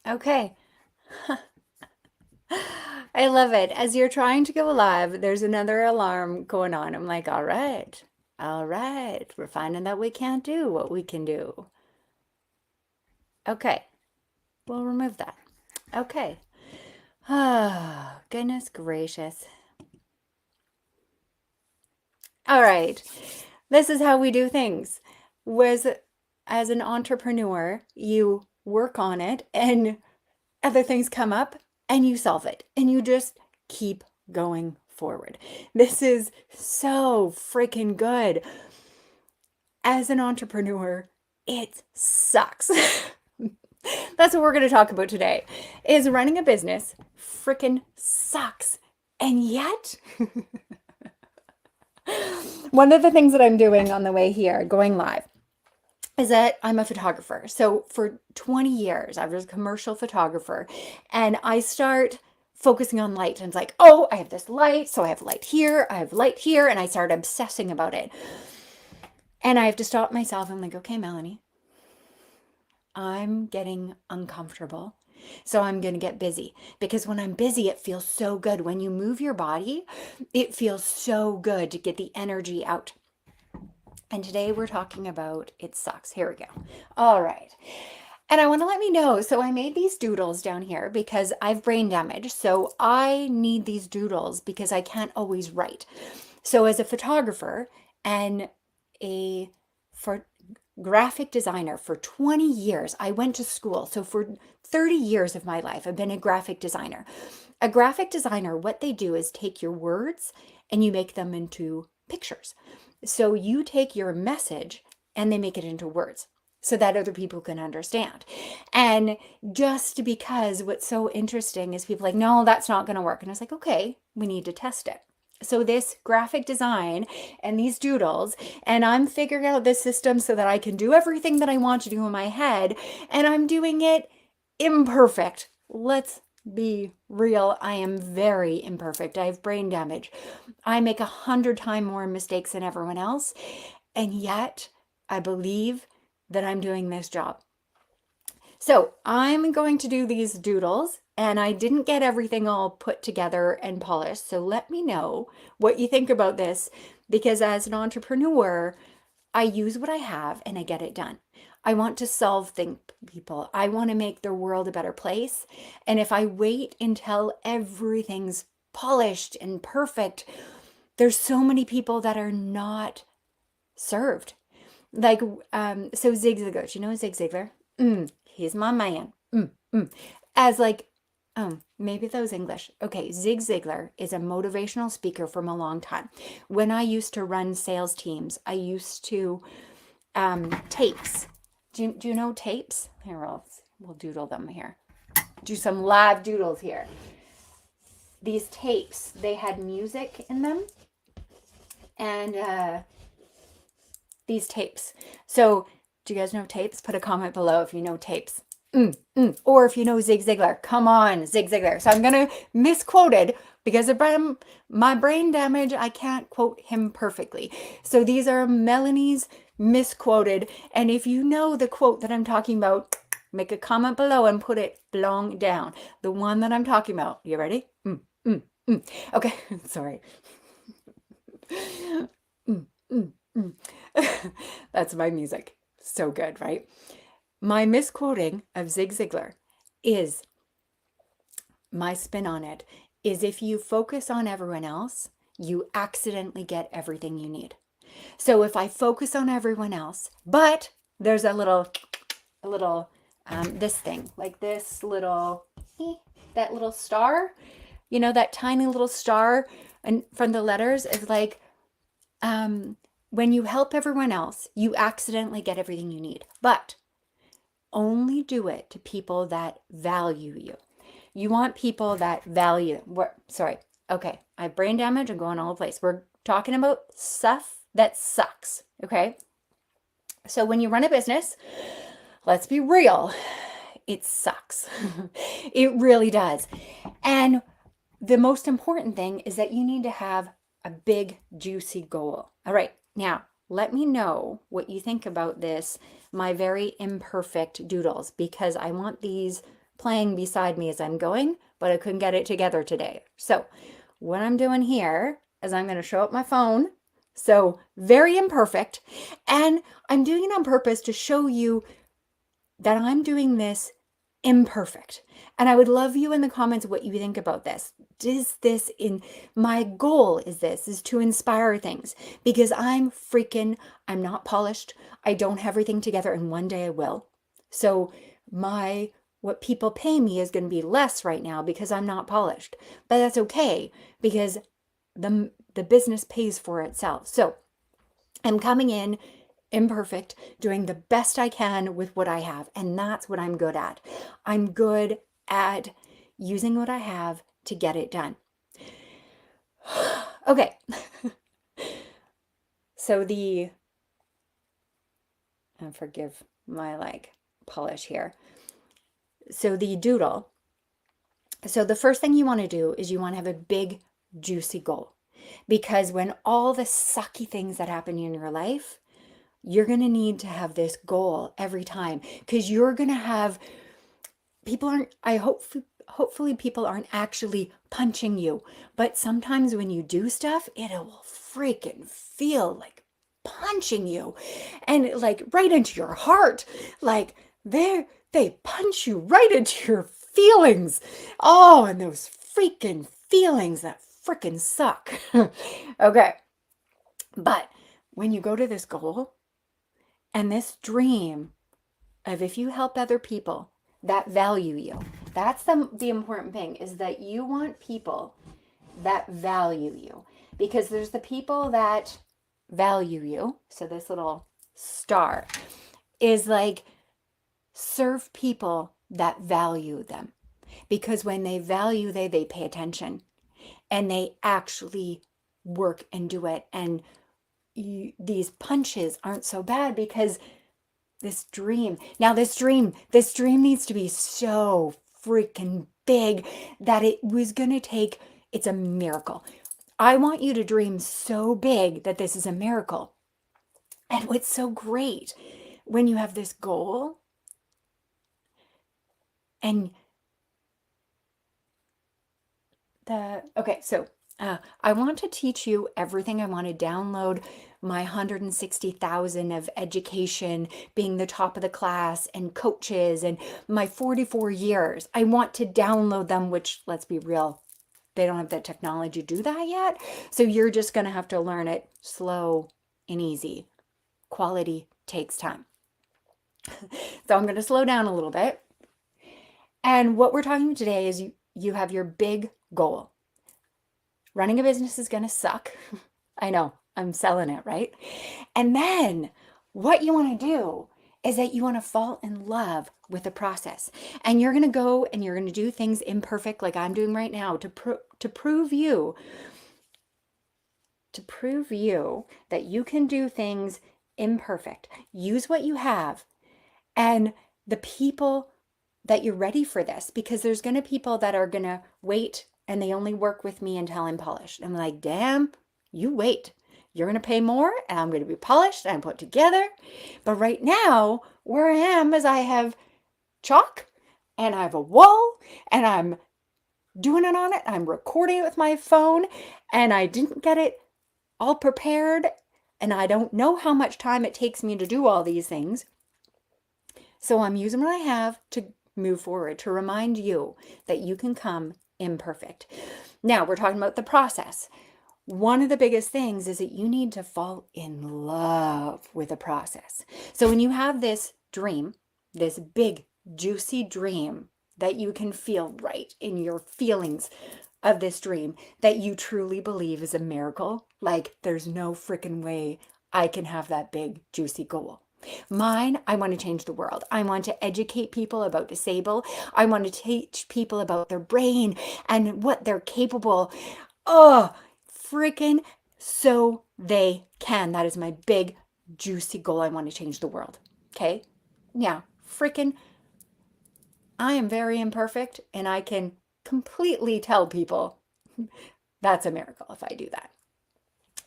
Okay. I love it. As you're trying to go live, there's another alarm going on. I'm like, all right, we're finding that we can't do what we can do. Okay, we'll remove that. Okay. Oh, goodness gracious. All right. This is how we do things. Was as an entrepreneur, you work on it and other things come up and you solve it and you just keep going forward. This is so freaking good. As an entrepreneur, it sucks. That's what we're going to talk about today. Is running a business freaking sucks. And yet, one of the things that I'm doing on the way here, going live, is that I'm a photographer. So for 20 years, I was a commercial photographer, and I start focusing on light. And it's like, oh, I have this light, so I have light here, I have light here, and I start obsessing about it. And I have to stop myself and like, okay, Melanie, I'm getting uncomfortable. So I'm going to get busy because when I'm busy, it feels so good. When you move your body, it feels so good to get the energy out. And today we're talking about it sucks. Here we go. All right. And I want to let me know. So I made these doodles down here because I've brain damage. So I need these doodles because I can't always write. So as a photographer and a for graphic designer for 20 years, I went to school. So for 30 years of my life, I've been a graphic designer. A graphic designer, what they do is take your words and you make them into pictures. So you take your message and they make it into words so that other people can understand. And just because what's so interesting is people are like, no, that's not going to work. And I was like, okay, we need to test it. So this graphic design and these doodles, and I'm figuring out this system so that I can do everything that I want to do in my head, and I'm doing it imperfect. Let's be real. I am very imperfect. I have brain damage. I make 100 times more mistakes than everyone else. And yet I believe that I'm doing this job. So I'm going to do these doodles and I didn't get everything all put together and polished. So let me know what you think about this because as an entrepreneur, I use what I have and I get it done. I want to solve things, people. I want to make their world a better place. And if I wait until everything's polished and perfect, there's so many people that are not served. Like, so Zig Ziglar, do you know Zig Ziglar? He's my man. As like, maybe that was English. Okay, Zig Ziglar is a motivational speaker from a long time. When I used to run sales teams, I used to tapes. Do you know tapes? Here, we'll doodle them here. Do some live doodles here. These tapes, they had music in them, and these tapes. So, do you guys know tapes? Put a comment below if you know tapes. Or if you know Zig Ziglar. Come on, Zig Ziglar. So I'm going to misquote it because of my brain damage. I can't quote him perfectly. So these are Melanie's misquoted. And if you know the quote that I'm talking about, make a comment below and put it long down. The one that I'm talking about. You ready? Okay, sorry. That's my music. So good, right? My misquoting of Zig Ziglar is my spin on it is if you focus on everyone else, you accidentally get everything you need. So if I focus on everyone else, but there's a little this thing, like this little, that little star, you know, that tiny little star and from the letters is like, when you help everyone else, you accidentally get everything you need. But only do it to people that value you. You want people that value. Sorry. Okay. I have brain damage. I'm going all over the place. We're talking about stuff that sucks. Okay. So when you run a business, let's be real. It sucks. It really does. And the most important thing is that you need to have a big, juicy goal. All right. Now, let me know what you think about this, my very imperfect doodles, because I want these playing beside me as I'm going, but I couldn't get it together today. So what I'm doing here is I'm going to show up my phone. So very imperfect. And I'm doing it on purpose to show you that I'm doing this imperfect. And I would love you in the comments what you think about this. Is this in my goal is to inspire things because I'm not polished. I don't have everything together and one day I will. So what people pay me is going to be less right now because I'm not polished. But that's okay because the business pays for itself. So I'm coming in imperfect, doing the best I can with what I have. And that's what I'm good at. I'm good at using what I have to get it done. Okay. So forgive my polish here. So the doodle. So the first thing you want to do is you want to have a big, juicy goal. Because when all the sucky things that happen in your life, you're going to need to have this goal every time because you're going to have hopefully people aren't actually punching you, but sometimes when you do stuff, it will freaking feel like punching you and like right into your heart. Like they punch you right into your feelings. Oh, and those freaking feelings that freaking suck. Okay. But when you go to this goal, and this dream of if you help other people that value you, that's the important thing is that you want people that value you because there's the people that value you. So this little star is like serve people that value them because when they value they pay attention and they actually work and do it. And these punches aren't so bad because this dream needs to be so freaking big that it's a miracle. I want you to dream so big that this is a miracle. And what's so great when you have this goal and I want to teach you everything. I want to download my 160,000 of education, being the top of the class and coaches and my 44 years. I want to download them, which let's be real, they don't have the technology to do that yet. So you're just going to have to learn it slow and easy. Quality takes time. So I'm going to slow down a little bit. And what we're talking about today is you have your big goal. Running a business is going to suck. I know, I'm selling it, right? And then what you want to do is that you want to fall in love with the process. And you're going to go and you're going to do things imperfect like I'm doing right now to prove you that you can do things imperfect. Use what you have. And the people that you're ready for this, because there's going to be people that are going to wait and they only work with me until I'm polished. I'm like, damn, you wait. You're going to pay more and I'm going to be polished and put together. But right now, where I am is I have chalk and I have a wall and I'm doing it on it. I'm recording it with my phone and I didn't get it all prepared and I don't know how much time it takes me to do all these things. So I'm using what I have to move forward, to remind you that you can come imperfect. Now we're talking about the process. One of the biggest things is that you need to fall in love with the process. So when you have this dream, this big, juicy dream that you can feel right in your feelings of this dream that you truly believe is a miracle, like there's no freaking way I can have that big, juicy goal. Mine, I want to change the world. I want to educate people about disable. I want to teach people about their brain and what they're capable. Oh, freaking so they can. That is my big, juicy goal. I want to change the world. Okay? Yeah, freaking, I am very imperfect and I can completely tell people that's a miracle if I do that.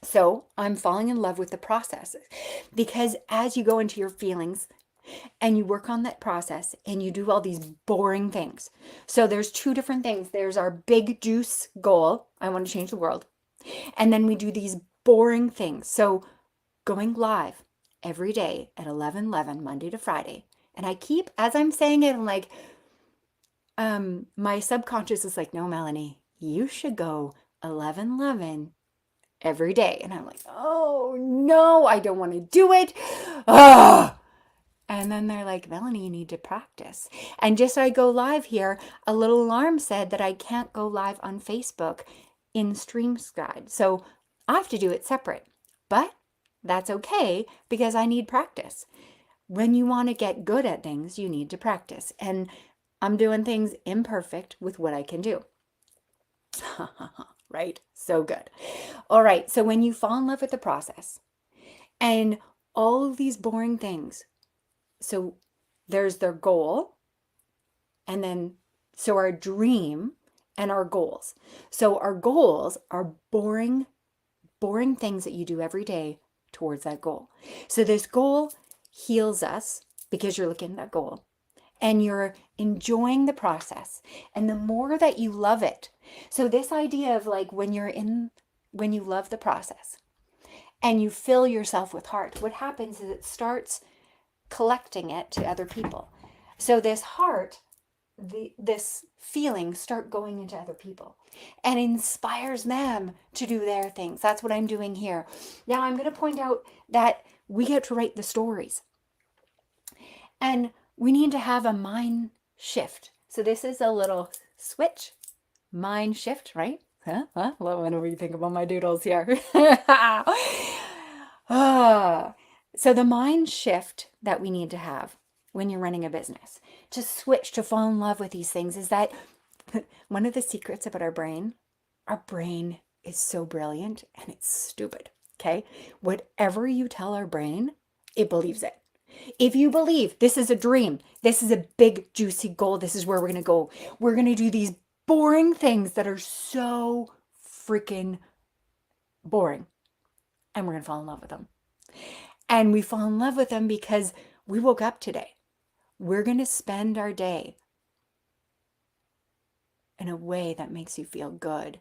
So I'm falling in love with the process because as you go into your feelings, and you work on that process and you do all these boring things. So there's two different things. There's our big juice goal. I want to change the world. And then we do these boring things. So going live every day at 11:11, Monday to Friday. And I keep, as I'm saying it, I'm like, my subconscious is like, no, Melanie, you should go 11:11 every day. And I'm like, oh no, I don't want to do it. Ugh. And then they're like, Melanie, you need to practice. And just so I go live here, a little alarm said that I can't go live on Facebook in StreamScribe. So I have to do it separate. But that's okay because I need practice. When you want to get good at things, you need to practice. And I'm doing things imperfect with what I can do. Right? So good. All right. So when you fall in love with the process and all of these boring things, so there's their goal, and then so our dream and our goals. So our goals are boring things that you do every day towards that goal. So this goal heals us because you're looking at that goal and you're enjoying the process. And the more that you love it. So this idea of like when you love the process and you fill yourself with heart, what happens is it starts collecting it to other people. So this heart, this feeling start going into other people and inspires them to do their things. That's what I'm doing here. Now I'm going to point out that we get to write the stories and we need to have a mind shift. So this is a little switch, mind shift, right? Huh? What do we think about my doodles here? So the mind shift that we need to have when you're running a business to switch to fall in love with these things is that one of the secrets about our brain is so brilliant and it's stupid. Okay. Whatever you tell our brain, it believes it. If you believe this is a dream, this is a big, juicy goal, this is where we're going to go. We're going to do these boring things that are so freaking boring. And we're going to fall in love with them. And we fall in love with them because we woke up today. We're going to spend our day in a way that makes you feel good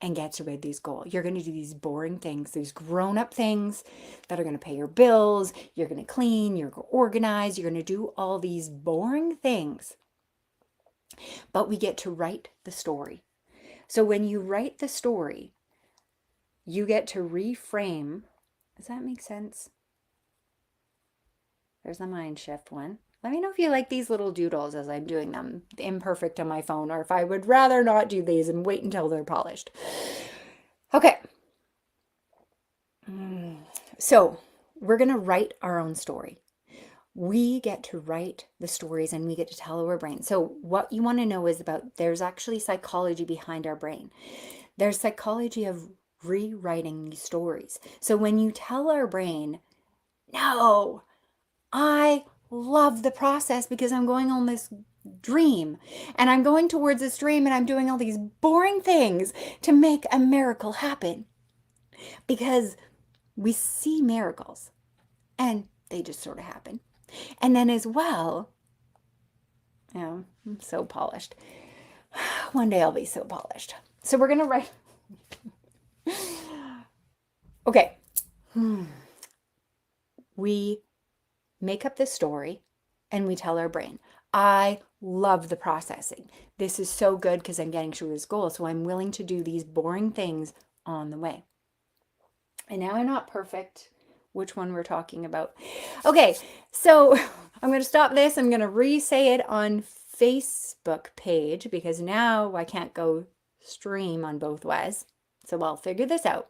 and gets you with these goals. You're going to do these boring things, these grown-up things that are going to pay your bills. You're going to clean, you're going to organize, you're going to do all these boring things. But we get to write the story. So when you write the story, you get to reframe. Does that make sense? There's the mind shift one. Let me know if you like these little doodles as I'm doing them imperfect on my phone, or if I would rather not do these and wait until they're polished. Okay. So we're going to write our own story. We get to write the stories and we get to tell our brain. So what you want to know is there's actually psychology behind our brain. There's psychology of rewriting these stories. So when you tell our brain, no, I love the process because I'm going on this dream and I'm going towards this dream and I'm doing all these boring things to make a miracle happen, because we see miracles and they just sort of happen. And then as well, I'm so polished. One day I'll be so polished. So we're going to write. Okay. We make up this story and we tell our brain, I love the processing. This is so good because I'm getting to this goal. So I'm willing to do these boring things on the way. And now I'm not perfect. Which one we're talking about. Okay, so I'm going to stop this. I'm going to re-say it on Facebook page because now I can't go stream on both ways. So I'll figure this out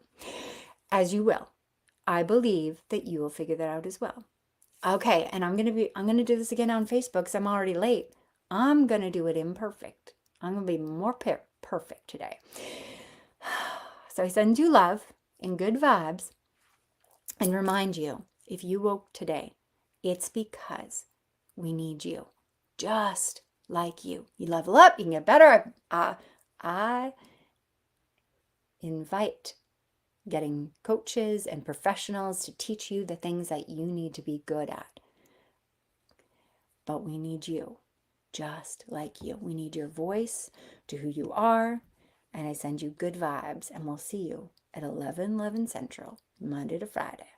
as you will. I believe that you will figure that out as well. Okay, and I'm going to do this again on Facebook because I'm already late. I'm going to do it imperfect. I'm going to be more perfect today. So I send you love and good vibes and remind you, if you woke today, it's because we need you, just like you. You level up, you can get better. I invite getting coaches and professionals to teach you the things that you need to be good at. but we need you, just like you. We need your voice to who you are. And I send you good vibes, and we'll see you at 11:11 Central, Monday to Friday.